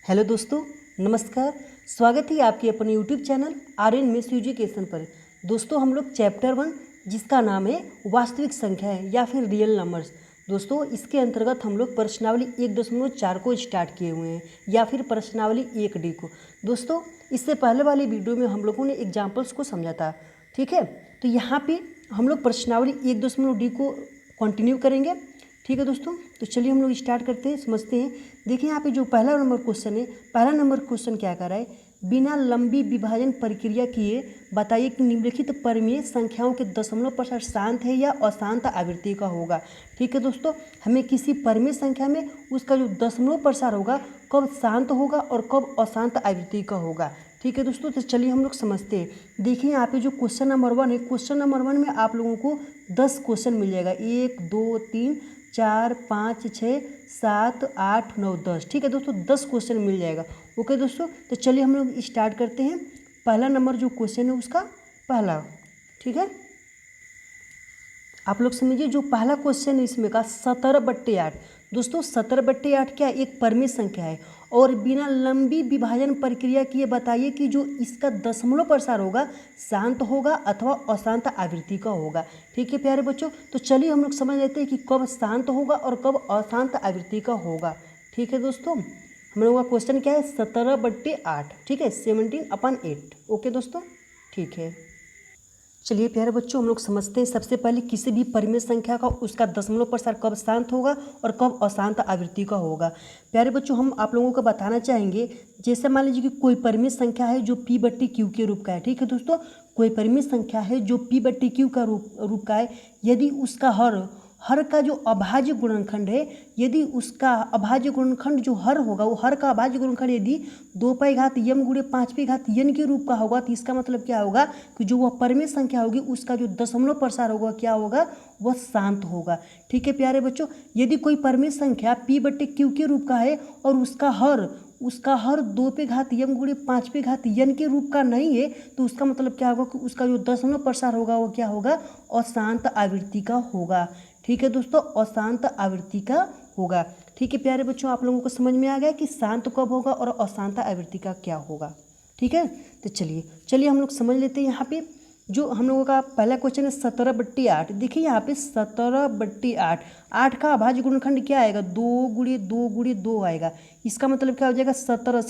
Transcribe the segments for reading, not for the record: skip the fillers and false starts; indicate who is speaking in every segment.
Speaker 1: Hello दोस्तों, नमस्कार। स्वागत है आपके अपने यूट्यूब चैनल आर्यन मेस एजुकेशन पर। दोस्तों, हम लोग चैप्टर 1 जिसका नाम है वास्तविक संख्या है या फिर रियल नंबर्स। दोस्तों, इसके अंतर्गत हम लोग प्रश्नावली 1.4 को स्टार्ट किए हुए हैं या फिर प्रश्नावली 1D को। दोस्तों, इससे पहले वाली वीडियो में हम लोगों ने एग्जाम्पल्स को समझा था, ठीक है। तो यहाँ पे हम लोग प्रश्नावली 1.D को कंटिन्यू करेंगे, ठीक है दोस्तों। तो चलिए हम लोग स्टार्ट करते हैं, समझते हैं। देखिए यहाँ पे जो पहला नंबर क्वेश्चन है, पहला नंबर क्वेश्चन क्या कर रहा है, बिना लंबी विभाजन प्रक्रिया किए बताइए कि निम्नलिखित परिमेय संख्याओं के दशमलव प्रसार शांत है या अशांत आवृत्ति का होगा। ठीक है दोस्तों, हमें किसी परिमेय संख्या में उसका जो दशमलव प्रसार होगा कब शांत होगा और कब अशांत आवृत्ति का होगा। ठीक है दोस्तों, तो चलिए हम लोग समझते हैं। देखिए यहाँ पे जो क्वेश्चन नंबर 1 है, क्वेश्चन नंबर 1 में आप लोगों को 10 क्वेश्चन मिल जाएगा। 1 2 3 4 5 6 7 8 9 10। ठीक है दोस्तों, 10 क्वेश्चन मिल जाएगा। ओके दोस्तों, तो चलिए हम लोग स्टार्ट करते हैं। पहला नंबर जो क्वेश्चन है उसका पहला, ठीक है। आप लोग समझिए, जो पहला क्वेश्चन है इसमें का 17/8। दोस्तों, 17/8 क्या एक परिमेय संख्या है और बिना लंबी विभाजन प्रक्रिया किए बताइए कि जो इसका दशमलव प्रसार होगा शांत होगा अथवा अशांत आवृत्ति का होगा। ठीक है प्यारे बच्चों, तो चलिए हम लोग समझ लेते हैं कि कब शांत होगा और कब अशांत आवृत्ति का होगा। ठीक है दोस्तों, हम लोगों का क्वेश्चन क्या है, 17/8। ठीक है, 17/8। ओके दोस्तों, ठीक है। चलिए प्यारे बच्चों, हम लोग समझते हैं। सबसे पहले किसी भी परिमेय संख्या का उसका दशमलव प्रसार कब शांत होगा और कब अशांत आवृत्ति का होगा। प्यारे बच्चों, हम आप लोगों को बताना चाहेंगे, जैसे मान लीजिए कि कोई परिमेय संख्या है जो P/Q के रूप का है। ठीक है दोस्तों, कोई परिमेय संख्या है जो P/Q का रूप का है। यदि उसका हर का जो अभाज्य गुणनखंड है, यदि उसका अभाज्य गुणनखंड जो हर होगा, वो हर का अभाज्य गुणनखंड यदि 2πm गुणे 5πn के रूप का होगा, तो इसका मतलब क्या होगा कि जो वह परिमेय संख्या होगी उसका जो दशमलव प्रसार होगा क्या होगा, वह शांत होगा। ठीक है प्यारे बच्चों, यदि कोई परिमेय संख्या P/Q के रूप का है और उसका हर 2πm गुणे 5πn के रूप का नहीं है, तो उसका मतलब क्या होगा कि उसका जो दशमलव प्रसार होगा वो क्या होगा, अशांत आवृत्ति का होगा। ठीक है दोस्तों, अशांत आवृत्ति का होगा। ठीक है प्यारे बच्चों, आप लोगों को समझ में आ गया कि शांत कब होगा और अशांत आवृत्ति का क्या होगा। ठीक है, तो चलिए हम लोग समझ लेते हैं। यहाँ पे जो हम लोगों का पहला क्वेश्चन है 17/8। देखिए यहाँ पे 17/8, 8 का अभाज्य गुणनखंड क्या आएगा, 2 आएगा। इसका मतलब क्या हो जाएगा, 17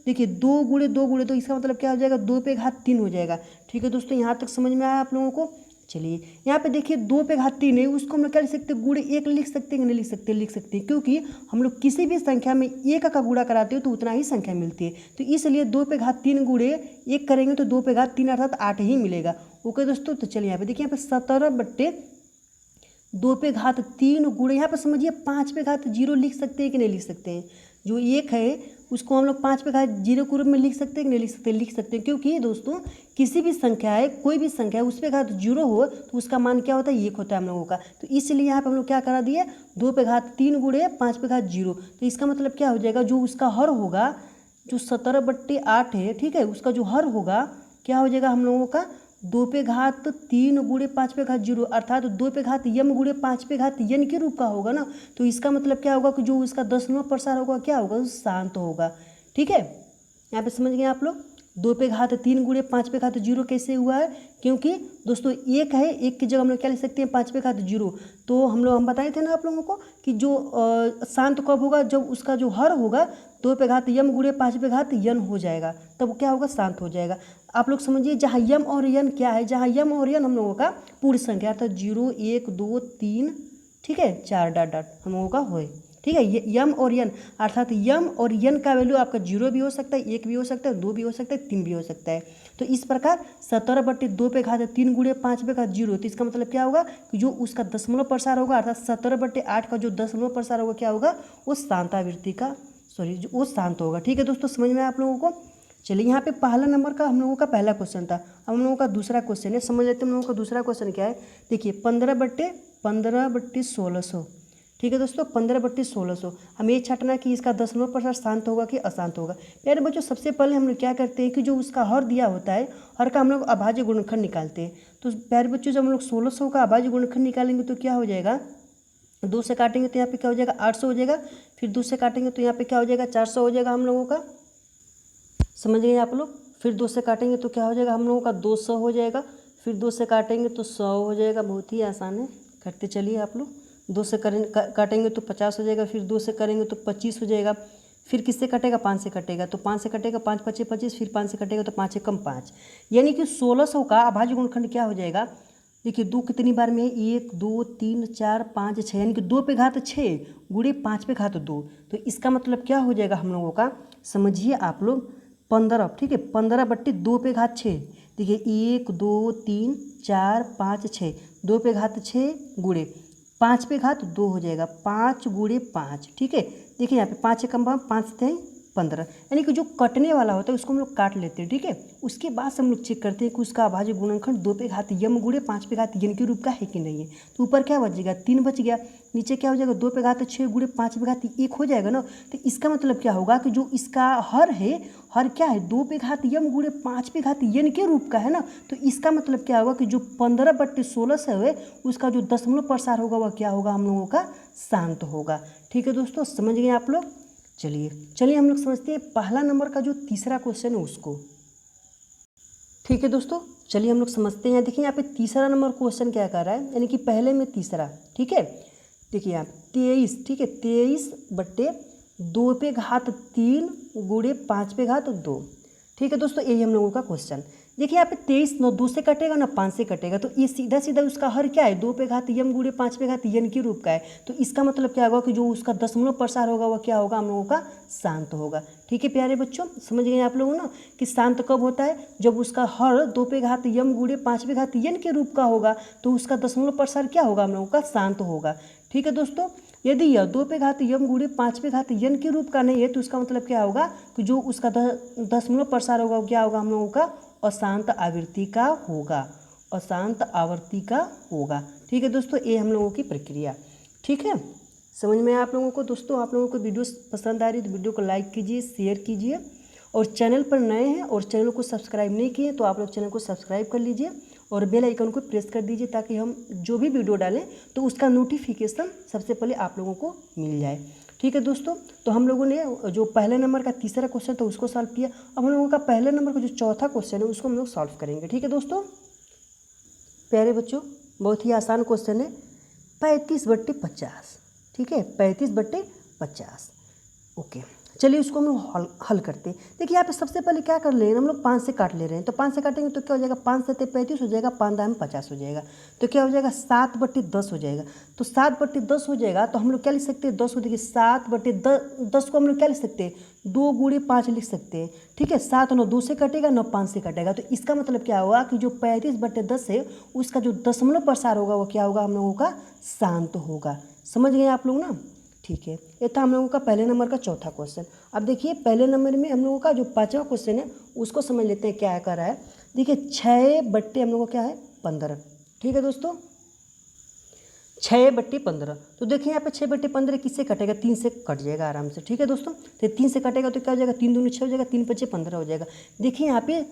Speaker 1: देखिए 2 इसका मतलब क्या हो जाएगा, 2/3 हो जाएगा। ठीक है दोस्तों, यहाँ तक समझ में आया आप लोगों को। चलिए यहाँ पे देखिए 2/3 है, उसको हम लोग क्या लिख सकते हैं, गुणे 1 लिख सकते हैं कि नहीं लिख सकते हैं, क्योंकि हम लोग किसी भी संख्या में 1 का गुणा कराते हो तो उतना ही संख्या मिलती है। तो इसलिए 2/3 गुणे 1 करेंगे तो 2/3 अर्थात 8 ही मिलेगा। ओके दोस्तों, तो चलिए यहाँ पे देखिए, यहाँ पे 17/2/3 गुणे, यहाँ पे समझिए 5/0 लिख सकते हैं कि नहीं लिख सकते हैं। जो 1 है उसको हम लोग 5/0 के रूप में लिख सकते हैं कि नहीं लिख सकते हैं, क्योंकि दोस्तों किसी भी संख्या है, कोई भी संख्या है, उस पे घात 0 हो तो उसका मान क्या होता है, 1 होता है हम लोगों का। तो इसलिए यहाँ पे हम लोग क्या करा दिए, 2/3 गुणे 5/0। तो इसका मतलब क्या हो जाएगा, जो उसका हर होगा, जो 17/8 है, ठीक है, उसका जो हर होगा क्या हो जाएगा हम लोगों का, 2/3 गुणे 5/0 अर्थात 2/m गुणे 5/n के रूप का होगा ना। तो इसका मतलब क्या होगा कि जो इसका दशमलव प्रसार होगा क्या होगा, वो शांत होगा। ठीक है, यहाँ पे समझ गए आप लोग। 2/3 गुणे 5/0 कैसे हुआ है, क्योंकि दोस्तों 1 है, 1 की जगह हम लोग क्या लिख सकते हैं, 5/0। तो हम बताए थे ना आप लोगों को कि जो शांत कब होगा, जब उसका जो हर होगा 2/m गुणे 5/n हो जाएगा, तब क्या होगा, शांत हो जाएगा। आप लोग समझिए, जहाँ यम और यन क्या है, जहाँ यम और यन हम लोगों का पूर्ण संख्या अर्थात 0 1 2 3, ठीक है, 4 डॉट हम लोगों का होए। ठीक है, ये यम और यन अर्थात यम और यन का वैल्यू आपका 0 भी हो सकता है, 1 भी हो सकता है, 2 भी हो सकता है, 3 भी हो सकता है। तो इस प्रकार 17/2/3 गुणे 5/0, तो इसका मतलब क्या होगा कि जो उसका दशमलव प्रसार होगा अर्थात 17/8 का जो दशमलव प्रसार होगा क्या होगा, वो शांत आवृत्ति का वो शांत होगा। ठीक है दोस्तों, समझ में आया आप लोगों को। चलिए यहाँ पे पहला नंबर का हम लोगों का पहला क्वेश्चन था। अब हम लोगों का दूसरा क्वेश्चन है, समझ लेते हैं हम लोगों का दूसरा क्वेश्चन क्या है। देखिए 15/1600। ठीक है दोस्तों, 15/1600। हमें ये छाटना कि इसका दशमलव प्रसार शांत होगा कि अशांत होगा। प्यारे बच्चों, सबसे पहले हम लोग क्या करते हैं कि जो उसका हर दिया होता है, हर का हम लोग अभाज्य गुणनखंड निकालते हैं। तो प्यारे बच्चों, जब हम लोग 1600 का अभाज्य गुणनखंड निकालेंगे तो क्या हो जाएगा, 2 से काटेंगे तो यहाँ पे क्या हो जाएगा 800 हो जाएगा। फिर 2 से काटेंगे तो यहाँ पे क्या हो जाएगा 400 हो जाएगा हम लोगों का। समझ गए आप लोग। फिर 2 से काटेंगे तो क्या हो जाएगा हम लोगों का 200 हो जाएगा। फिर 2 से काटेंगे तो 100 हो जाएगा। बहुत ही आसान है, करते चलिए आप लोग। 2 से काटेंगे तो 50 हो जाएगा। फिर 2 से करेंगे तो 25 हो जाएगा। फिर किससे कटेगा 5 से कटेगा तो 5 से कटेगा 5 पचे 25। फिर 5 से कटेगा तो 5 कम 5, यानी कि 1600 का अभाज्य गुणनखंड क्या हो जाएगा। देखिए 2 कितनी बार में है 1 2 3 4 5 6, यानी कि 2 पे घात 6 गुणे 5 पे घात 2। तो इसका मतलब क्या हो जाएगा हम लोगों का, समझिए आप लोग 15। ठीक है, 15/2 पे घात 6। देखिए 1 2 3 4 5 6, 2 पे घात 6 गुणे 5 पे घात 2 हो जाएगा 5 गुणे 5। ठीक है, देखिए यहाँ पे 5 से कम 5 थे 15, यानी कि जो कटने वाला होता है उसको हम लोग काट लेते हैं। ठीक है, उसके बाद से हम लोग चेक करते हैं कि उसका अभाज्य गुणनखंड 2 पे घात यम गुणे 5 पे घात यन के रूप का है कि नहीं है। तो ऊपर क्या बचेगा 3 बच गया, नीचे क्या हो जाएगा 2 पे घात 6 गुणे 5 पे घात 1 हो जाएगा ना। तो इसका मतलब क्या होगा कि जो इसका हर है, हर क्या है 2 पे घात यम गुणे 5 पे घात यन के रूप का है ना। तो इसका मतलब क्या होगा कि जो 15/16 से है उसका जो दशमलव प्रसार होगा वह क्या होगा हम लोगों का शांत होगा। ठीक है दोस्तों, समझ गए आप लोग। चलिए हम लोग समझते हैं पहला नंबर का जो तीसरा क्वेश्चन है उसको। ठीक है दोस्तों, चलिए हम लोग समझते हैं। देखिए यहाँ पे तीसरा नंबर क्वेश्चन क्या कर रहा है, यानी कि पहले में तीसरा। ठीक है, देखिए यहाँ 23। ठीक है, 23/2 पे घात 3 गुणे 5 पे घात 2। ठीक है दोस्तों, यही हम लोगों का क्वेश्चन। देखिए यहाँ पे 23 न 2 से कटेगा ना 5 से कटेगा, तो ये सीधा सीधा उसका हर क्या है 2 पे घात यम गुणे 5 पे घात यन के रूप का है। तो इसका मतलब क्या होगा कि जो उसका दशमलव प्रसार होगा वह क्या होगा हम लोगों का शांत होगा। ठीक है प्यारे बच्चों, समझ गए आप लोगों ना कि शांत कब होता है, जब उसका हर 2 पे घात यम गुणे 5 पे घात यन के रूप का होगा तो उसका दशमलव प्रसार क्या होगा हम लोगों का शांत होगा। ठीक है दोस्तों, यदि यह 2 पे घात यम गुणे 5 पे घात यन के रूप का नहीं है तो उसका मतलब क्या होगा कि जो उसका दशमलव प्रसार होगा वो क्या होगा हम लोगों का अशांत आवृत्ति का होगा, अशांत आवर्ती का होगा। ठीक है दोस्तों, ये हम लोगों की प्रक्रिया। ठीक है, समझ में आप लोगों को। दोस्तों आप लोगों को वीडियो पसंद आ रही है तो वीडियो को लाइक कीजिए, शेयर कीजिए, और चैनल पर नए हैं और चैनल को सब्सक्राइब नहीं किए तो आप लोग चैनल को सब्सक्राइब कर लीजिए और बेल आइकन को प्रेस कर दीजिए ताकि हम जो भी वीडियो डालें तो उसका नोटिफिकेशन सबसे पहले आप लोगों को मिल जाए। ठीक है दोस्तों, तो हम लोगों ने जो पहले नंबर का तीसरा क्वेश्चन था उसको सॉल्व किया। अब हम लोगों का पहले नंबर का जो चौथा क्वेश्चन है उसको हम लोग सॉल्व करेंगे। ठीक है दोस्तों प्यारे बच्चों, बहुत ही आसान क्वेश्चन है, 35/50। ठीक है, 35/50। ओके, चलिए उसको हम लोग हल करते हैं। देखिए यहाँ पे सबसे पहले क्या कर ले रहे हैं हम लोग 5 से काट ले रहे हैं। तो 5 से काटेंगे तो क्या हो जाएगा 5 से 35 हो जाएगा, 5 दाम 50 हो जाएगा। तो क्या हो जाएगा 7/10 हो जाएगा। तो 7/10 हो जाएगा तो हम लोग क्या लिख सकते हैं 10 को। देखिए 7/10 को हम लोग क्या लिख सकते हैं 2 गुणे 5 लिख सकते हैं। ठीक है, 7 न 2 से कटेगा न 5 से कटेगा। तो इसका मतलब क्या होगा कि जो 35/10 है उसका जो दशमलव प्रसार होगा वो क्या होगा हम लोगों का शांत होगा। समझ गए आप लोग ना। ठीक है, ये था हम लोगों का पहले नंबर का चौथा क्वेश्चन। अब देखिए पहले नंबर में हम लोगों का जो पांचवा क्वेश्चन है उसको समझ लेते हैं क्या कर रहा है। देखिए 6 हम लोगों का क्या है 15। ठीक है दोस्तों, 6/15। तो देखिए यहाँ पे 6/15 किससे कटेगा 3 से कट जाएगा आराम से। ठीक है दोस्तों, तो 3 से कटेगा तो क्या हो जाएगा 3 दूनी 6 हो जाएगा, 3 5 15 हो जाएगा। देखिए यहाँ पे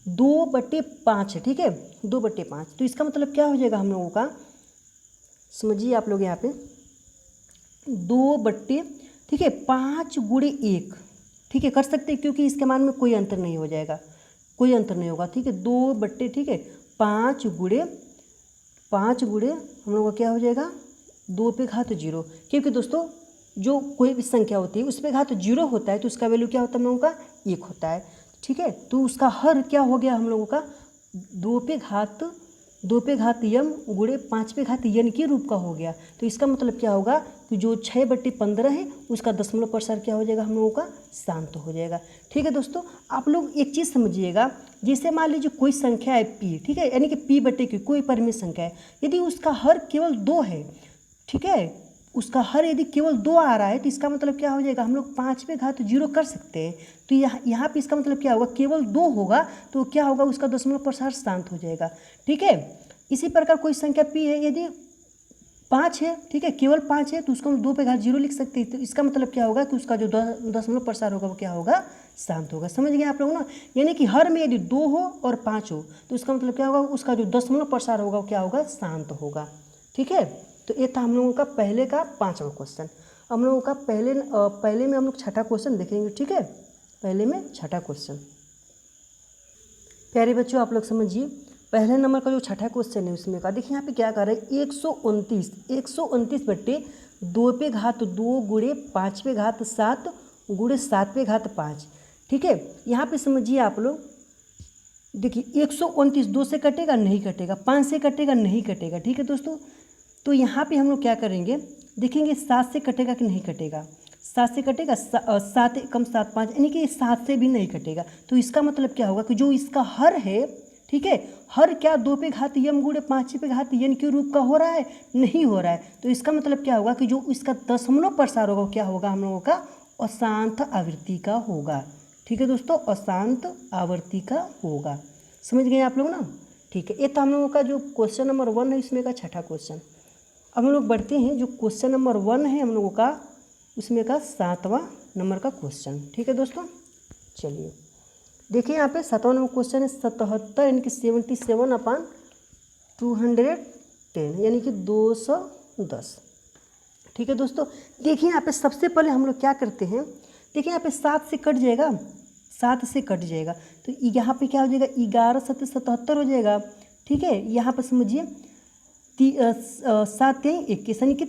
Speaker 1: 2/5 है। ठीक है, 2/5। तो इसका मतलब क्या हो जाएगा हम लोगों का, समझिए आप लोग यहाँ पे 2/, ठीक है 5 गुणे 1। ठीक है, कर सकते हैं क्योंकि इसके मान में कोई अंतर नहीं हो जाएगा, कोई अंतर नहीं होगा। ठीक है, 2/, ठीक है 5 गुणे हम लोग का क्या हो जाएगा 2 पे घात 0। क्योंकि दोस्तों जो कोई भी संख्या होती है उस पे घात 0 होता है तो उसका वैल्यू क्या होता है हम लोगों का 1 होता है। ठीक है, तो उसका हर क्या हो गया हम लोगों का 2 पे घात यम गुणे 5 पे घात यन के रूप का हो गया। तो इसका मतलब क्या होगा कि जो 6/15 है उसका दशमलव प्रसार क्या हो जाएगा हम लोगों का शांत हो जाएगा। ठीक है दोस्तों, आप लोग एक चीज़ समझिएगा, जैसे मान लीजिए कोई संख्या है p, ठीक है, यानी कि p/q कोई परिमेय संख्या है, यदि उसका हर केवल 2 है, ठीक है, उसका हर यदि केवल 2 आ रहा है तो इसका मतलब क्या हो जाएगा हम लोग 5 पे घात 0 कर सकते हैं। तो यहाँ पे इसका मतलब क्या होगा केवल 2 होगा तो क्या होगा उसका दशमलव प्रसार शांत हो जाएगा। ठीक है, इसी प्रकार कोई संख्या p है, यदि 5 है, ठीक है, केवल 5 है तो उसको हम 2 पे घात 0 लिख सकते हैं। तो इसका मतलब क्या होगा कि उसका जो दशमलव प्रसार होगा वो क्या होगा शांत होगा। समझ गए आप लोग ना, यानी कि हर में यदि 2 हो और 5 हो तो उसका मतलब क्या होगा उसका जो दशमलव प्रसार होगा वो क्या होगा शांत होगा। ठीक है, तो ये था हम लोगों का पहले का 5वां क्वेश्चन। हम लोगों का पहले में हम लोग छठा क्वेश्चन देखेंगे, ठीक है। पहले में छठा क्वेश्चन। प्यारे बच्चों आप लोग समझिए, पहले नंबर का जो छठा क्वेश्चन है उसमें का देखिए यहाँ पे क्या कर रहा है, 129 बट्टे 2 पे घात 2 गुणे 5 पे घात 7 गुणे 7 पे घात 5, ठीक है। यहाँ पे समझिए आप लोग, देखिए 129 2 से कटेगा नहीं कटेगा, 5 से कटेगा नहीं कटेगा, ठीक है दोस्तों। तो यहाँ पे हम लोग क्या करेंगे, देखेंगे 7 से कटेगा कि नहीं कटेगा, 7 से कटेगा, 7 एकम 7 5, यानी कि 7 से भी नहीं कटेगा। तो इसका मतलब क्या होगा कि जो इसका हर है, ठीक है, हर क्या 2 पे घात यम गुणे 5 पे घात यन के रूप का हो रहा है, नहीं हो रहा है। तो इसका मतलब क्या होगा कि जो इसका दशमलव प्रसार होगा क्या होगा हम लोगों का, अशांत आवृत्ति का होगा, ठीक है दोस्तों, अशांत आवृत्ति का होगा। समझ गए आप लोग ना, ठीक है। ये तो हम लोगों का जो क्वेश्चन नंबर 1 है इसमें का छठा क्वेश्चन। अब हम लोग बढ़ते हैं, जो क्वेश्चन नंबर 1 है हम लोगों का उसमें का 7वां नंबर का क्वेश्चन, ठीक है दोस्तों। चलिए देखिए यहाँ पे 7वां नंबर क्वेश्चन है 77 यानी कि 77/210 यानी कि 210, ठीक है दोस्तों। देखिए यहाँ पे सबसे पहले हम लोग क्या करते हैं, देखिए यहाँ पे 7 से कट जाएगा, 7 से कट जाएगा, तो यहाँ पे क्या हो जाएगा, 11 7 77 हो जाएगा, ठीक है। यहाँ पर समझिए 7 21 यानी कि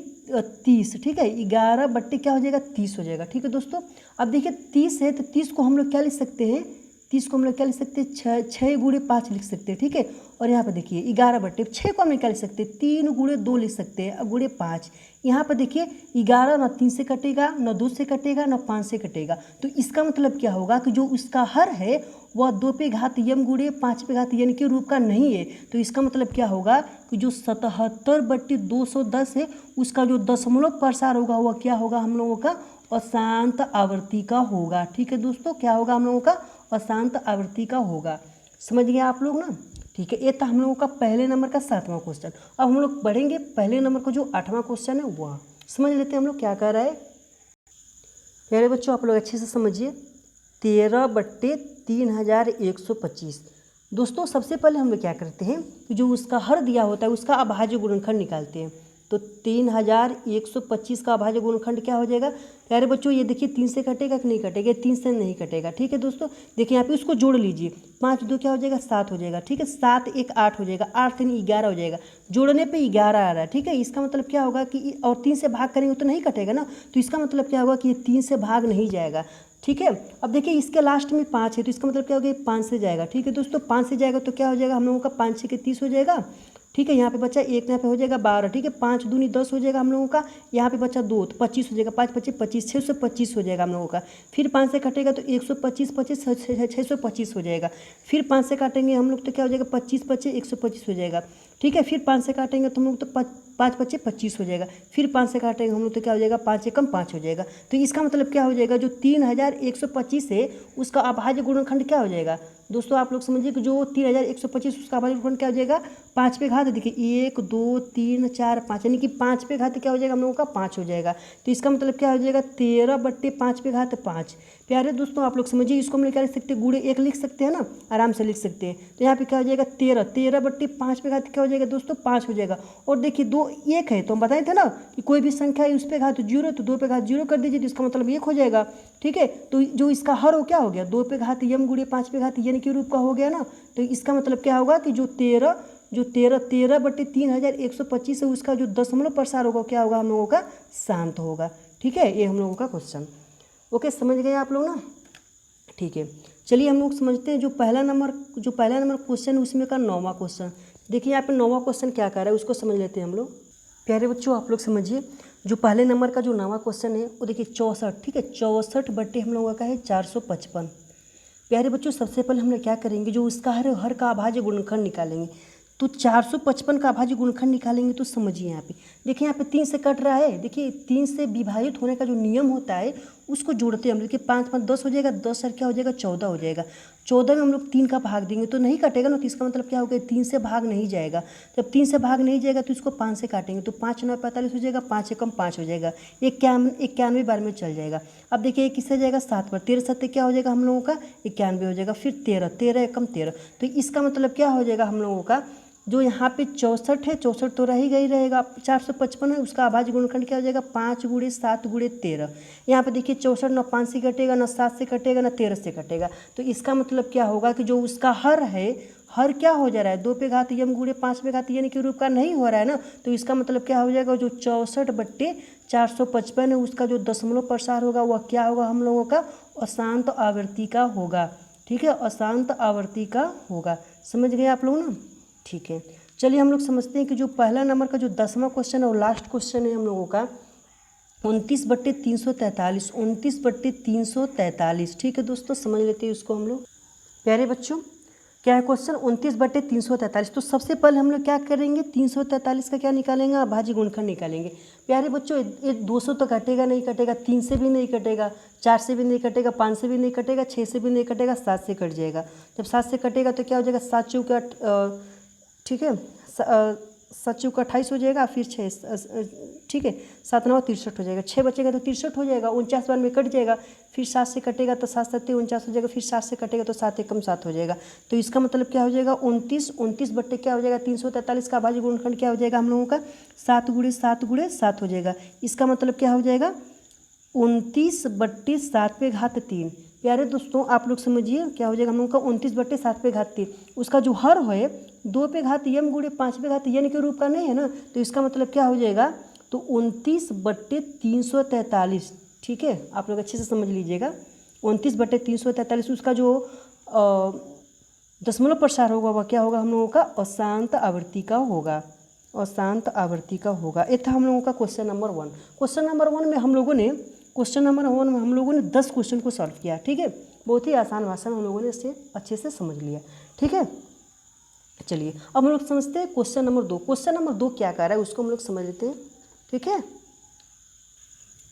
Speaker 1: 30, ठीक है। 11 बट्टे क्या हो जाएगा, 30 हो जाएगा, ठीक है दोस्तों। अब देखिए 30 है तो 30 को हम लोग क्या लिख सकते हैं, 30 को हम लोग क्या लिख सकते हैं, 6 गुणे 5 लिख सकते हैं, ठीक है। और यहाँ पर देखिए 11 बट्टे 6 को हम क्या लिख सकते हैं, 3 गुणे 2 लिख सकते हैं, गुणे 5। यहाँ पर देखिए 11 ना 3 से कटेगा, ना 2 से कटेगा, ना 5 से कटेगा। तो इसका मतलब क्या होगा कि जो उसका हर है वह 2 पे घात यम गुणे 5 पे घात यन के रूप का नहीं है। तो इसका मतलब क्या होगा कि जो 77/210 है उसका जो दशमलव प्रसार होगा वह क्या होगा हम लोगों का, अशांत आवृत्ति का होगा, ठीक है दोस्तों। क्या होगा हम लोगों का, अशांत आवृत्ति का होगा। समझ गए आप लोग ना, ठीक है। ये था हम लोगों का पहले नंबर का 7वां क्वेश्चन। अब हम लोग बढ़ेंगे पहले नंबर का जो 8वां क्वेश्चन है वह समझ लेते हैं हम लोग क्या कर रहा है। प्यारे बच्चों आप लोग अच्छे से समझिए, 13/3125। दोस्तों सबसे पहले हम लोग क्या करते हैं कि जो उसका हर दिया होता है उसका अभाज्य गुणनखंड निकालते हैं। तो 3125 का अभाज्य गुणनखंड क्या हो जाएगा, प्यारे बच्चों ये देखिए 3 से कटेगा कि नहीं कटेगा, 3 से नहीं कटेगा, ठीक है दोस्तों। देखिए यहाँ पे उसको जोड़ लीजिए, 5 2 क्या हो जाएगा, 7 हो जाएगा, ठीक है। 7 1 8 हो जाएगा, 8 3 11 हो जाएगा, जोड़ने पे 11 आ रहा है, ठीक है। इसका मतलब क्या होगा कि और 3 से भाग करेंगे तो नहीं कटेगा ना, तो इसका मतलब क्या होगा कि ये 3 से भाग नहीं जाएगा, ठीक है। अब देखिए इसके लास्ट में 5 है तो इसका मतलब क्या होगा, 5 से जाएगा, ठीक है दोस्तों। 5 से जाएगा तो क्या हो जाएगा हम लोगों का, 5 6 के 30 हो जाएगा, ठीक है। यहाँ पे बच्चा 1 यहाँ पे हो जाएगा 12, ठीक है। 5 दूनी 10 हो जाएगा हम लोगों का, यहाँ पे बच्चा 2 तो 25 हो जाएगा, 5 25 25 625 हो जाएगा हम लोगों का। फिर 5 से कटेगा तो 125 25 625 हो जाएगा। फिर 5 से काटेंगे हम लोग तो क्या हो जाएगा, 25 25 125 हो जाएगा, ठीक है। फिर 5 से काटेंगे तो हम लोग तो 5 5 25 हो जाएगा। फिर 5 से काटेंगे हम लोग तो क्या हो जाएगा, 5 एकम 5 हो जाएगा। तो इसका मतलब क्या हो जाएगा, जो 3125 है उसका अभाज्य गुणनखंड क्या हो जाएगा दोस्तों, आप लोग समझिए कि जो 3125 उसका अभाज्य गुणनखंड क्या हो जाएगा, 5 पे घात देखिए 1 2 3 4 5 यानी कि 5 पे घात क्या हो जाएगा हम लोगों का, 5 हो जाएगा। तो इसका मतलब क्या हो जाएगा, 13/5 पे घात 5। प्यारे दोस्तों आप लोग समझिए, इसको हम लोग क्या लिख सकते हैं, गुणे 1 लिख सकते हैं ना, आराम से लिख सकते हैं। तो यहाँ पे क्या हो जाएगा 13/5 पे घात क्या हो जाएगा दोस्तों, 5 हो जाएगा। और देखिए 2 1 है तो हम बताए थे ना कि कोई भी संख्या है उस पे घात 0 तो 2 पे घात 0 कर दीजिए, तो इसका मतलब 1 हो जाएगा, ठीक है। तो जो इसका हर हो क्या हो गया, 2 पे घात यम गुणे 5 पे घात यन के रूप का हो गया ना। तो इसका मतलब क्या होगा कि जो 13/3125 है उसका जो दशमलव प्रसार होगा क्या होगा हम लोगों का, शांत होगा, ठीक है। ये हम लोगों का क्वेश्चन, ओके समझ गए आप लोग ना, ठीक है। चलिए हम लोग समझते हैं जो पहला नंबर क्वेश्चन उसमें का 9वां क्वेश्चन। देखिए यहाँ पे 9वां क्वेश्चन क्या कर रहा है उसको समझ लेते हैं हम लोग। प्यारे बच्चों आप लोग समझिए, जो पहले नंबर का जो 9वां क्वेश्चन है वो देखिए 64, ठीक है। 64 बट्टे हम लोगों का है 455। प्यारे बच्चों सबसे पहले हम लोग क्या करेंगे, जो उसका हर का अभाज्य गुणनखंड निकालेंगे। तो 455 का अभाज्य गुणनखंड निकालेंगे तो समझिए यहाँ पे देखिए, यहाँ पे 3 से कट रहा है, देखिए 3 से विभाजित होने का जो नियम होता है उसको जोड़ते हैं हम लोग। देखिए 5 5 10 हो जाएगा, 10 सर क्या हो जाएगा 14 हो जाएगा। 14 में हम लोग 3 का भाग देंगे तो नहीं कटेगा ना, तो इसका मतलब क्या होगा 3 से भाग नहीं जाएगा। जब 3 से भाग नहीं जाएगा तो इसको 5 से काटेंगे तो 5 9 45 हो जाएगा, 5 एकम 5 हो जाएगा, 91 बार में चल जाएगा। अब देखिए किससे जाएगा 7 पर, 13 7 क्या हो जाएगा हम लोगों का 91 हो जाएगा। फिर 13 13 एकम 13, तो इसका मतलब क्या हो जाएगा हम लोगों का जो यहाँ पे 64 है, 64 तो रह ही गई रहेगा। 455 है, उसका अभाज्य गुणनखंड क्या हो जाएगा 5 × 7 × 13। यहाँ पे देखिए 64 ना 5 से कटेगा, ना 7 से कटेगा, ना 13 से कटेगा। तो इसका मतलब क्या होगा कि जो उसका हर है, हर क्या हो जा रहा है 2 पे घात यम गुणे 5 पे घात यानी कि रूप का नहीं हो रहा है ना। तो इसका मतलब क्या हो जाएगा जो 64/455 है उसका जो दशमलव प्रसार होगा वह क्या होगा हम लोगों का अशांत आवृत्ति का होगा। ठीक है, अशांत आवृत्ति का होगा। समझ गए आप लोग ना। ठीक है, चलिए हम लोग समझते हैं कि जो पहला नंबर का जो 10वां क्वेश्चन है और लास्ट क्वेश्चन है हम लोगों का 29/343, 29/343। ठीक है दोस्तों, समझ लेते हैं उसको हम लोग। प्यारे बच्चों, क्या है क्वेश्चन 29/343। तो सबसे पहले हम लोग क्या करेंगे 343 का क्या निकालेंगे अभाज्य गुणनखंड निकालेंगे। प्यारे बच्चों, ये 200 तो कटेगा नहीं, कटेगा 3 से भी नहीं कटेगा, 4 से भी नहीं कटेगा, 5 से भी नहीं कटेगा, 6 से भी नहीं कटेगा, 7 से कट जाएगा। जब 7 से कटेगा तो क्या हो जाएगा 7 चौके 8, ठीक है 7 चौके 28 हो जाएगा, फिर 6, ठीक है 7 9 63 हो जाएगा, 6 बचेगा तो 63 हो जाएगा, 49 बार में कट जाएगा, फिर 7 से कटेगा तो 7 7 49 हो जाएगा, फिर 7 से कटेगा तो 7 एकम 7 हो जाएगा। तो इसका मतलब क्या हो जाएगा 29 बट्टे क्या हो जाएगा 343 का अभाज्य गुणनखंड क्या हो जाएगा हम लोगों का 7 × 7 × 7 हो जाएगा। इसका मतलब क्या हो जाएगा 29/7/3। प्यारे दोस्तों आप लोग समझिए क्या हो जाएगा हम लोगों का 29/7/3। उसका जो हर है 2 पे घात यम गुणे 5 पे घात यन के रूप का नहीं है ना। तो इसका मतलब क्या हो जाएगा तो 29/343। ठीक है, आप लोग अच्छे से समझ लीजिएगा 29/343 उसका जो दशमलव प्रसार होगा वह क्या होगा हम लोगों का अशांत आवृत्ति का होगा, अशांत आवृत्ति का होगा। ये था हम लोगों का क्वेश्चन नंबर 1। क्वेश्चन नंबर 1 में हम लोगों ने 10 क्वेश्चन को सॉल्व किया। ठीक है, बहुत ही आसान भाषा में हम लोगों ने इसे अच्छे से समझ लिया। ठीक है, चलिए अब हम लोग समझते हैं क्वेश्चन नंबर 2। क्वेश्चन नंबर 2 क्या कह रहा है उसको हम लोग समझ लेते हैं। ठीक है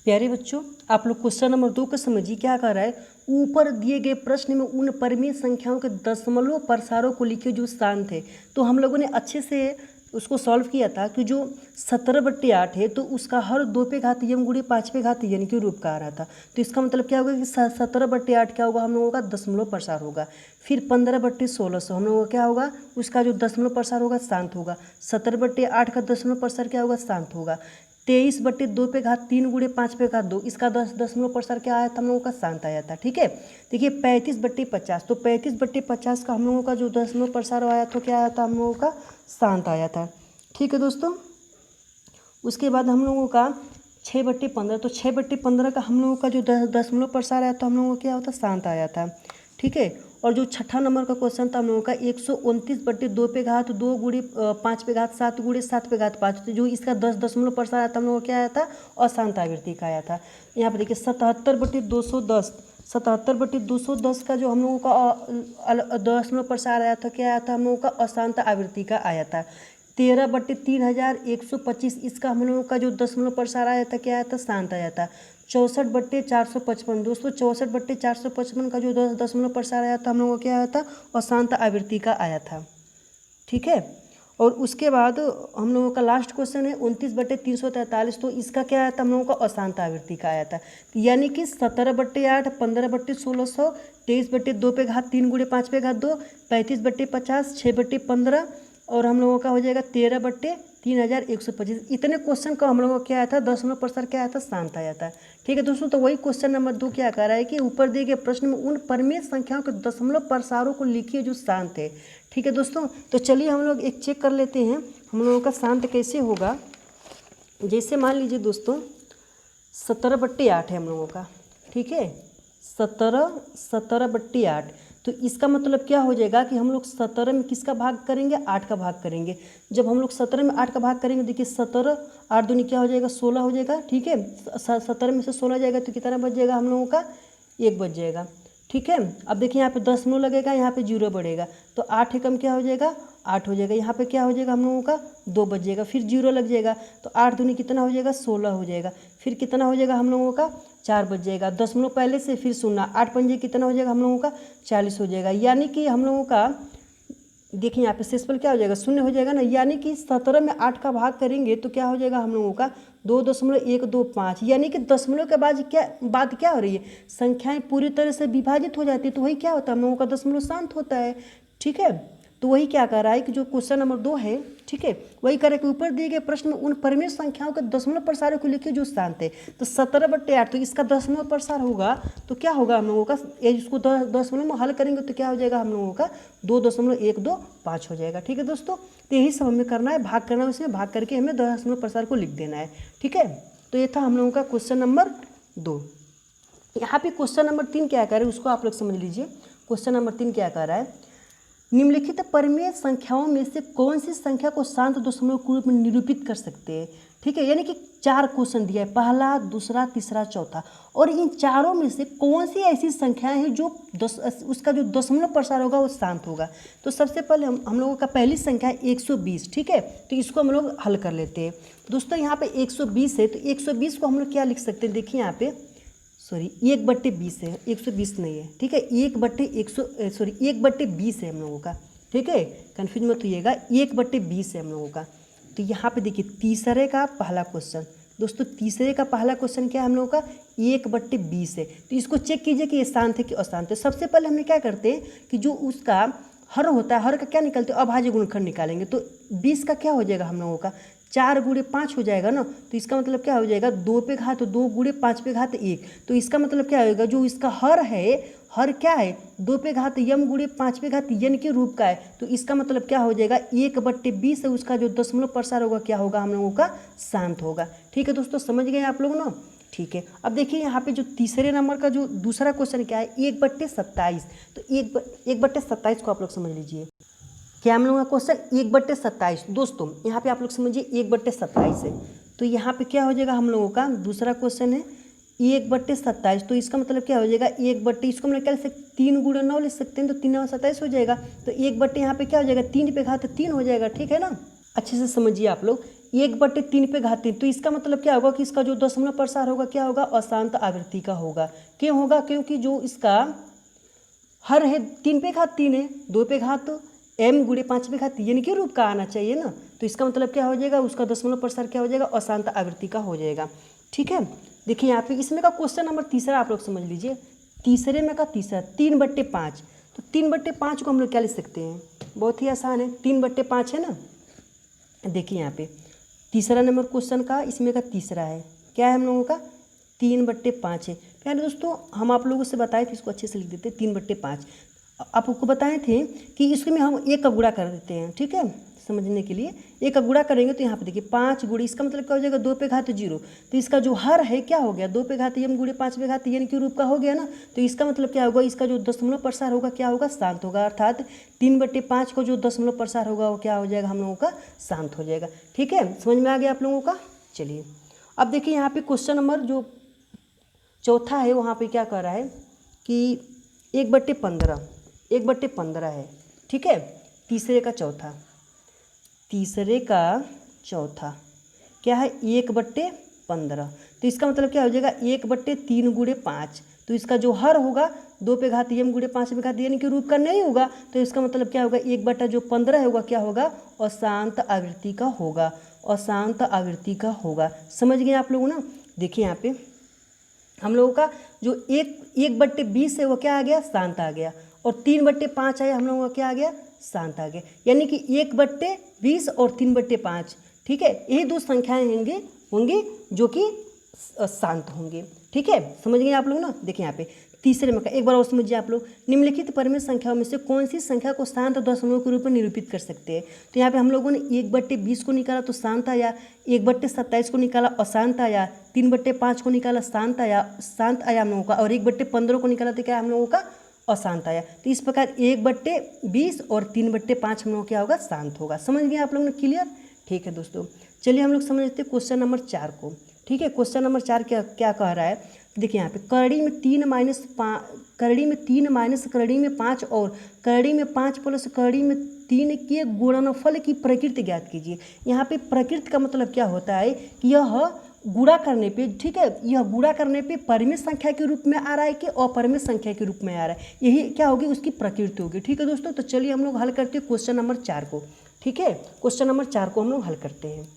Speaker 1: प्यारे बच्चों, आप लोग क्वेश्चन नंबर 2 को समझिए क्या कर रहा है। ऊपर दिए गए प्रश्न में उन परिमेय संख्याओं के दशमलव प्रसारों को लिखे जो शांत है। तो हम लोगों ने अच्छे से उसको सॉल्व किया था कि जो 17/8 है तो उसका हर 2 पे घात यम गुणे 5 पे घात यन के रूप का आ रहा था। तो इसका मतलब क्या होगा कि 17/8 क्या होगा हम लोगों का दशमलव प्रसार होगा। फिर 15/1600 हम लोगों का क्या होगा उसका जो दशमलव प्रसार होगा शांत होगा। 17/8 का दशमलव प्रसार क्या होगा शांत होगा। 23/2 पे घात 3 गुणे 5 पे घात 2 इसका 10 दशमलव प्रसार क्या आया था हम लोगों का शांत आया था। ठीक है, देखिए 35/50 तो 35/50 का हम लोगों का जो दशमलव प्रसार आया तो क्या आया था हम लोगों का शांत आया था। ठीक है दोस्तों, उसके बाद हम लोगों का 6/15 तो 6/15 का हम लोगों का जो दशमलव प्रसार आया तो हम लोगों को क्या होता शांत आया था। ठीक है, और जो छठा नंबर का क्वेश्चन था हम लोगों का 129/2 पे घात 2 गुणे 5 पे घात 7 गुणे 7 पे घात 5। तो जो इसका 10 दशमलव प्रसार आया था हम लोगों को क्या आया था अशांत आवृत्ति का आया था। यहाँ पे देखिए 77/210 77/210 का जो हम लोगों का दशमलव प्रसार आया था क्या आया था हम लोगों का अशांत आवृत्ति का आया था। 13/3125 इसका हम लोगों का जो दशमलव प्रसार आया था क्या आया था शांत आया था। 64/455 दोस्तों 64/455 का जो दशमलव प्रसार आया था हम लोगों को क्या आया था अशांत आवृत्ति का आया था। ठीक है, और उसके बाद हम लोगों का लास्ट क्वेश्चन है 29/343 तो इसका क्या आया था हम लोगों का अशांत आवृत्ति का आया था। यानी कि 17/8 15/1600 23/2 पे घात 3 गुणे 5 पे घात 2 35/50 6/15 और हम लोगों का हो जाएगा 13/3125। इतने क्वेश्चन का हम लोगों का क्या आया था दशमलव प्रसार क्या आया था शांत आया था। ठीक है दोस्तों, तो वही क्वेश्चन नंबर 2 क्या कह रहा है कि ऊपर दिए गए प्रश्न में उन परिमेय संख्याओं के दशमलव प्रसारों को लिखिए जो शांत है। ठीक है दोस्तों, तो चलिए हम लोग एक चेक कर लेते हैं हम लोगों का शांत कैसे होगा। जैसे मान लीजिए दोस्तों 17/8 है हम लोगों का। ठीक है 17/8 तो इसका मतलब क्या हो जाएगा कि हम लोग 17 में किसका भाग करेंगे 8 का भाग करेंगे। जब हम लोग 17 में 8 का भाग करेंगे देखिए 17 8 दूनी क्या हो जाएगा 16 हो जाएगा। ठीक है 17 में से 16 जाएगा तो कितना बच जाएगा हम लोगों का 1 बच जाएगा। ठीक है, अब देखिए यहाँ पे दशमलव लगेगा, यहाँ पे 0 बढ़ेगा तो 8 एकम क्या हो जाएगा 8 हो जाएगा। यहाँ पे क्या हो जाएगा हम लोगों का 2 बच जाएगा, फिर 0 लग जाएगा तो 8 दूनी कितना हो जाएगा 16 हो जाएगा। फिर कितना हो जाएगा हम लोगों का 4 बच जाएगा, दशमलव पहले से फिर 0 8 पंजे कितना हो जाएगा हम लोगों का 40 हो जाएगा। यानी कि हम लोगों का देखिए यहाँ पे शेषफल क्या हो जाएगा 0 हो जाएगा ना। यानी कि 17 में 8 का भाग करेंगे तो क्या हो जाएगा हम लोगों का 2.125। यानी कि दशमलव के बाद क्या हो रही है संख्याएं पूरी तरह से विभाजित हो जाती है तो वही क्या होता है हम लोगों का दशमलव शांत होता है। ठीक है, तो वही क्या कर रहा है कि जो क्वेश्चन नंबर 2 है, ठीक है, वही करे कि ऊपर दिए गए प्रश्न में उन परिमेय संख्याओं के दशमलव प्रसारों को लिखिए जो शांत है। तो 17/8, तो इसका दशमलव प्रसार होगा तो क्या होगा हम लोगों का, इसको दशमलव में हल करेंगे तो क्या हो जाएगा हम लोगों का 2.125 हो जाएगा। ठीक है दोस्तों, तो यही सब हमें करना है, भाग करना है, उसमें भाग करके हमें दशमलव प्रसार को लिख देना है। ठीक है, तो ये था हम लोगों का क्वेश्चन नंबर 2। यहाँ पे क्वेश्चन नंबर 3 क्या कह रहा है उसको आप लोग समझ लीजिए। क्वेश्चन नंबर 3 क्या कह रहा है, निम्नलिखित परिमेय संख्याओं में से कौन सी संख्या को शांत दशमलव के रूप में निरूपित कर सकते हैं। ठीक है, यानी कि 4 क्वेश्चन दिया है, पहला, दूसरा, तीसरा, चौथा, और इन चारों में से कौन सी ऐसी संख्याएं हैं जो उसका जो दशमलव प्रसार होगा वो शांत होगा। तो सबसे पहले हम लोगों का पहली संख्या है 120। ठीक है, तो इसको हम लोग हल कर लेते हैं। दोस्तों यहाँ पे 120 है, तो 120 को हम लोग क्या लिख सकते हैं, देखिए यहाँ पे, सॉरी 1/20 है, 120 नहीं है। ठीक है, 1/20 है हम लोगों का। ठीक है, कन्फ्यूज मत होइएगा, 1/20 है हम लोगों का। तो यहाँ पे देखिए तीसरे का पहला क्वेश्चन, दोस्तों तीसरे का पहला क्वेश्चन क्या है हम लोगों का, 1/20 है। तो इसको चेक कीजिए कि ये शांत है कि अशांत है। सबसे पहले हम क्या करते हैं कि जो उसका हर होता है, हर का क्या निकलते हैं, अभाज्य गुणनखंड निकालेंगे। तो 20 का क्या हो जाएगा हम लोगों का, 4 × 5 हो जाएगा ना। तो इसका मतलब क्या हो जाएगा, 2 पे घात 2 × 5 पे घात 1। तो इसका मतलब क्या होगा, जो इसका हर है, हर क्या है, 2 पे घात यम × 5 पे घात यन के रूप का है। तो इसका मतलब क्या हो जाएगा, 1/20 है, उसका जो दशमलव प्रसार होगा क्या होगा हम लोगों का, शांत होगा। ठीक है दोस्तों, समझ गए आप लोग ना। ठीक है, अब देखिए यहाँ पे जो तीसरे नंबर का जो दूसरा क्वेश्चन क्या है, 1/27। तो 1/27 को आप लोग समझ लीजिए, क्या हम लोगों का क्वेश्चन 1/27। दोस्तों यहाँ पे आप लोग समझिए 1/27 है। तो यहाँ पे क्या हो जाएगा हम लोगों का दूसरा क्वेश्चन है 1/27। तो इसका मतलब क्या हो जाएगा, इसको हम लोग क्या लिख सकते, 3 × 9 लिख सकते हैं, तो 3 × 9 = 27 हो जाएगा। तो 1/ यहाँ पे क्या हो जाएगा, 3 पे घात 3 हो जाएगा। ठीक है ना, अच्छे से समझिए आप लोग, 1/3 पे घात 3। तो इसका मतलब क्या होगा कि इसका जो दशमलव प्रसार होगा क्या होगा, अशांत आवृत्ति का होगा। क्यों होगा, क्योंकि जो इसका हर है 3 पे घात 3 है, 2 पे घात m × 5 पे घात n के रूप का आना चाहिए ना। तो इसका मतलब क्या हो जाएगा, उसका दशमलव प्रसार क्या हो जाएगा, अशांत आवृत्ति का हो जाएगा। ठीक है, देखिए यहाँ पे इसमें का क्वेश्चन नंबर तीसरा आप लोग समझ लीजिए। तीसरे में का तीसरा 3/5। तो 3/5 को हम लोग क्या लिख सकते हैं, बहुत ही आसान है, 3/5 है ना। देखिए यहाँ पे तीसरा नंबर क्वेश्चन का इसमें का तीसरा है, क्या है हम लोगों का, 3/5 है। पहले दोस्तों हम आप लोगों से बताए थे, इसको अच्छे से लिख देते हैं, 3/5 आपको बताए थे कि इसमें हम 1 का गुणा कर देते हैं। ठीक है, समझने के लिए 1 का गुणा करेंगे तो यहाँ पे देखिए 5 × इसका मतलब क्या हो जाएगा, 2 पे घात 0। तो इसका जो हर है क्या हो गया, 2 पे घात m × 5 पे घात n के रूप का हो गया ना। तो इसका मतलब क्या होगा, इसका जो दशमलव प्रसार होगा क्या होगा, शांत होगा। अर्थात 3/5 को जो दशमलव प्रसार होगा वो क्या हो जाएगा हम लोगों का, शांत हो जाएगा। ठीक है, समझ में आ गया आप लोगों का। चलिए अब देखिए यहाँ पे क्वेश्चन नंबर जो चौथा है वहाँ पे क्या कर रहा है कि 1/15 है। ठीक है, तीसरे का चौथा क्या है, 1/15। तो इसका मतलब क्या हो जाएगा, 1/3 × 5। तो इसका जो हर होगा 2 पे घात m × 5 पे घात n के रूप का नहीं होगा। तो इसका मतलब क्या होगा, 1/15 होगा क्या होगा, अशांत आवृत्ति का होगा, अशांत आवृत्ति का होगा। समझ गए आप लोग ना। देखिए यहाँ पे हम लोगों का जो 1/20 है वो क्या आ गया, शांत आ गया, और 3/5 है हम लोगों का क्या आ गया, शांत आ गया। यानी कि 1/20 और 3/5, ठीक है, यही 2 संख्याएं होंगी जो कि शांत होंगे। ठीक है, समझ गए आप लोग ना। देखिए यहाँ पे तीसरे में का एक बार और समझिए आप लोग, निम्नलिखित परिमेय संख्याओं में से कौन सी संख्या को शांत दशमलव के रूप में निरूपित कर सकते हैं। तो यहाँ पे हम लोगों ने 1/20 को निकाला तो शांत आया, 1/27 को निकाला अशांत आया, 3/5 को निकाला शांत आया हम लोगों का, और 1/15 को निकाला तो क्या हम लोगों का, अशांत आया। तो इस प्रकार 1/20 और 3/5 हम लोग क्या होगा, शांत होगा। समझ गए आप लोग ने, क्लियर। ठीक है दोस्तों, चलिए हम लोग समझ लेते हैं क्वेश्चन नंबर 4 को। ठीक है, क्वेश्चन नंबर 4 क्या कह रहा है, देखिए यहाँ पे करड़ी में 3 माइनस करड़ी में 5 और करड़ी में 5 प्लस करड़ी में 3 के गुणनफल की प्रकृति ज्ञात कीजिए। यहाँ पे प्रकृति का मतलब क्या होता है कि यह गुणा करने पे, ठीक है, यह गुणा करने पे परिमेय संख्या के रूप में आ रहा है कि अपरिमेय संख्या के रूप में आ रहा है, यही क्या होगी, उसकी प्रकृति होगी। ठीक है दोस्तों, तो चलिए हम लोग हल करते हैं क्वेश्चन नंबर 4 को। ठीक है, क्वेश्चन नंबर 4 को हम लोग हल करते हैं।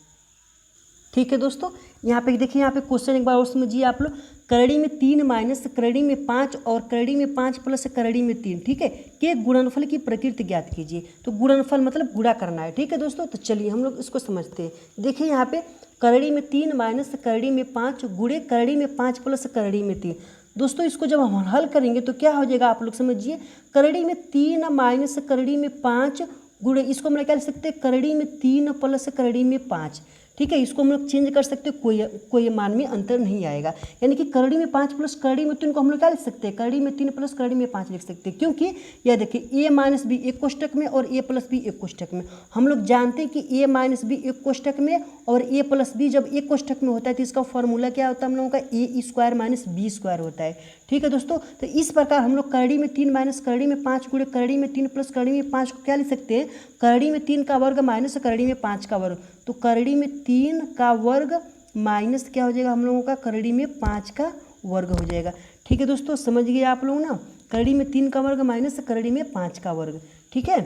Speaker 1: ठीक है दोस्तों, यहाँ पे देखिए, यहाँ पे क्वेश्चन एक बार और समझिए आप लोग। करड़ी में 3 माइनस करड़ी में 5 और करड़ी में 5 प्लस करड़ी में 3, ठीक है, के गुणनफल की प्रकृति ज्ञात कीजिए। तो गुणनफल मतलब गुणा करना है, ठीक है दोस्तों। तो चलिए हम लोग इसको समझते हैं। देखिए यहाँ पे करड़ी में 3 माइनस करड़ी में 5 गुणे करड़ी में 5 प्लस करड़ी में 3। दोस्तों इसको जब हम हल करेंगे तो क्या हो जाएगा, आप लोग समझिए। करड़ी में 3 माइनस करड़ी में 5 गुणे, इसको हम क्या लिख सकते हैं, करड़ी में 3 प्लस करड़ी में 5, ठीक है। इसको हम लोग चेंज कर सकते हैं, कोई मान में अंतर नहीं आएगा। यानी कि करड़ी में 5 प्लस करड़ी में 3 को हम लोग क्या लिख सकते हैं, करड़ी में 3 प्लस करड़ी में 5 लिख सकते हैं। क्योंकि यह देखिए a माइनस बी एक कोष्टक में और a प्लस बी एक कोष्टक में। हम लोग जानते हैं कि a माइनस बी एक कोष्टक में और a प्लस बी जब एक कोष्टक में होता है तो इसका फॉर्मूला क्या होता है हम लोगों का, ए स्क्वायर माइनस बी स्क्वायर होता है, ठीक है दोस्तों। तो इस प्रकार हम लोग करड़ी में 3 माइनस करड़ी में 5 गुणे करड़ी में 3 प्लस करड़ी में 5 को क्या लिख सकते हैं, करड़ी में 3 का वर्ग माइनस करड़ी में 5 का वर्ग। तो करड़ी में 3 का वर्ग माइनस क्या हो जाएगा हम लोगों का, करड़ी में 5 का वर्ग हो जाएगा, ठीक है दोस्तों। समझ गए आप लोग ना, करड़ी में 3 का वर्ग माइनस करड़ी में 5 का वर्ग, ठीक है।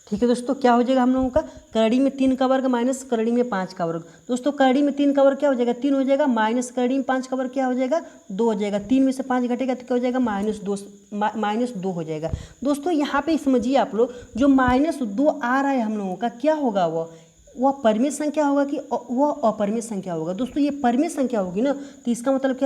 Speaker 1: ठीक है दोस्तों, क्या हो जाएगा हम लोगों का, करड़ी में 3 का वर्ग माइनस करड़ी में 5 का वर्ग। दोस्तों करड़ी में 3 का वर्ग क्या हो जाएगा, 3 हो जाएगा, माइनस करड़ी में 5 का वर्ग क्या हो जाएगा, 2 हो जाएगा। 3 में से 5 घटेगा तो क्या हो जाएगा, -2 हो जाएगा। दोस्तों यहाँ पे समझिए आप लोग, जो -2 आ रहा है हम लोगों का, क्या होगा, वह परिमेय संख्या होगा कि वह अपरिमेय संख्या होगा। दोस्तों ये परिमेय संख्या होगी ना, तो इसका मतलब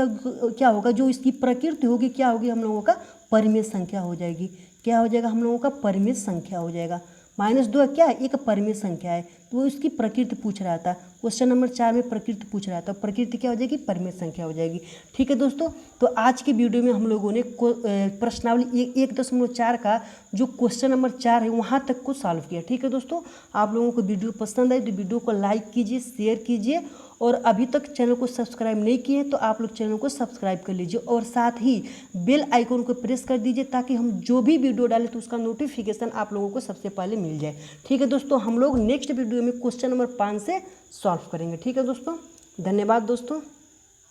Speaker 1: क्या होगा, जो इसकी प्रकृति होगी क्या होगी हम लोगों का, परिमेय संख्या हो जाएगी। क्या हो जाएगा हम लोगों का, परिमेय संख्या हो जाएगा। -2 क्या है, एक परिमेय संख्या है, तो वो इसकी प्रकृति पूछ रहा था। क्वेश्चन नंबर 4 में प्रकृति पूछ रहा था, प्रकृति क्या हो जाएगी, परिमेय संख्या हो जाएगी, ठीक है दोस्तों। तो आज की वीडियो में हम लोगों ने प्रश्नावली 1.4 का जो क्वेश्चन नंबर 4 है वहाँ तक को सॉल्व किया, ठीक है दोस्तों। आप लोगों को वीडियो पसंद आए तो वीडियो को लाइक कीजिए, शेयर कीजिए, और अभी तक चैनल को सब्सक्राइब नहीं किए हैं तो आप लोग चैनल को सब्सक्राइब कर लीजिए, और साथ ही बेल आइकन को प्रेस कर दीजिए ताकि हम जो भी वीडियो डालें तो उसका नोटिफिकेशन आप लोगों को सबसे पहले मिल जाए, ठीक है दोस्तों। हम लोग नेक्स्ट वीडियो में क्वेश्चन नंबर 5 से सॉल्व करेंगे, ठीक है दोस्तों। धन्यवाद दोस्तों।